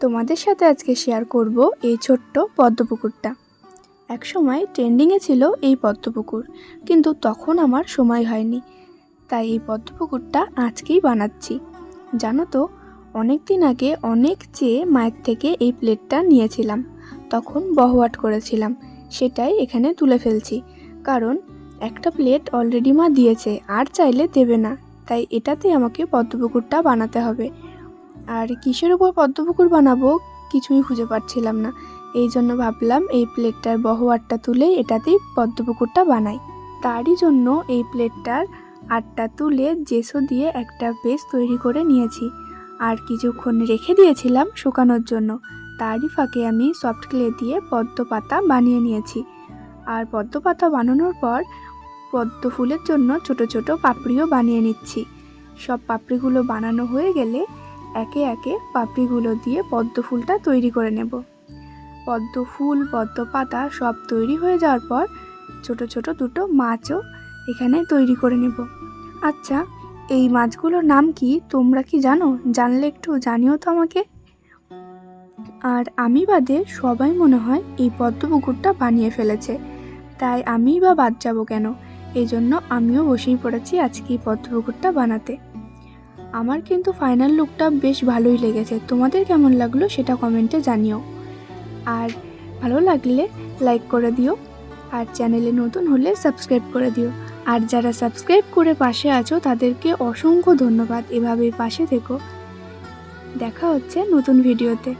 তোমাদের সাথে আজকে শেয়ার করব এই ছোট্ট পদ্মপুকুরটা। একসময় ট্রেন্ডিংয়ে ছিল এই পদ্মপুকুর, কিন্তু তখন আমার সময় হয়নি, তাই এই পদ্মপুকুরটা আজকেই বানাচ্ছি। জানো তো, অনেক দিন আগে অনেক চেয়ে মায়ের থেকে এই প্লেটটা নিয়েছিলাম, তখন বহওয়াট করেছিলাম, সেটাই এখানে তুলে ফেলছি। কারণ একটা প্লেট অলরেডি মা দিয়েছে, আর চাইলে দেবে না, তাই এটাতে আমাকে পদ্মপুকুরটা বানাতে হবে। আর কিসের উপর পদ্মপুকুর বানাবো কিছুই খুঁজে পাচ্ছিলাম না, এই জন্য ভাবলাম এই প্লেটটার বহওয়াটটা তুলে এটাতেই পদ্মপুকুরটা বানাই। তারই জন্য এই প্লেটটার আটটা তুলে জেসো দিয়ে একটা বেস তৈরি করে নিয়েছি, আর কিছুক্ষণ রেখে দিয়েছিলাম শুকানোর জন্য। তারই ফাঁকে আমি সফট ক্লে দিয়ে পদ্ম পাতা বানিয়ে নিয়েছি। আর পদ্ম পাতা বানানোর পর পদ্ম ফুলের জন্য ছোট ছোট পাপড়িও বানিয়ে নিচ্ছি। সব পাপড়িগুলো বানানো হয়ে গেলে একে একে পাপড়িগুলো দিয়ে পদ্ম ফুলটা তৈরি করে নেব। পদ্ম ফুল, পদ্ম পাতা সব তৈরি হয়ে যাওয়ার পর ছোট ছোট দুটো মাছও এখানে তৈরি করে নেব। আচ্ছা, এই মাছগুলোর নাম কি তোমরা কি জানো? জানলে একটু জানিও তো আমাকে। আর আমি বাদে সবাই মনে হয় এই পদ্মপুকুরটা বানিয়ে ফেলেছে, তাই আমিই বা বাদ যাবো কেন? এই জন্য আমিও বসেই পড়েছি আজকে এই পদ্মপুকুরটা বানাতে। আমার কিন্তু ফাইনাল লুকটা বেশ ভালোই লেগেছে, তোমাদের কেমন লাগলো সেটা কমেন্টে জানিও। আর ভালো লাগলে লাইক করে দিও, আর চ্যানেলে নতুন হলে সাবস্ক্রাইব করে দিও। আর যারা সাবস্ক্রাইব করে পাশে আছো তাদেরকে অসংখ্য ধন্যবাদ, এভাবেই পাশে থেকো। দেখা হচ্ছে নতুন ভিডিওতে।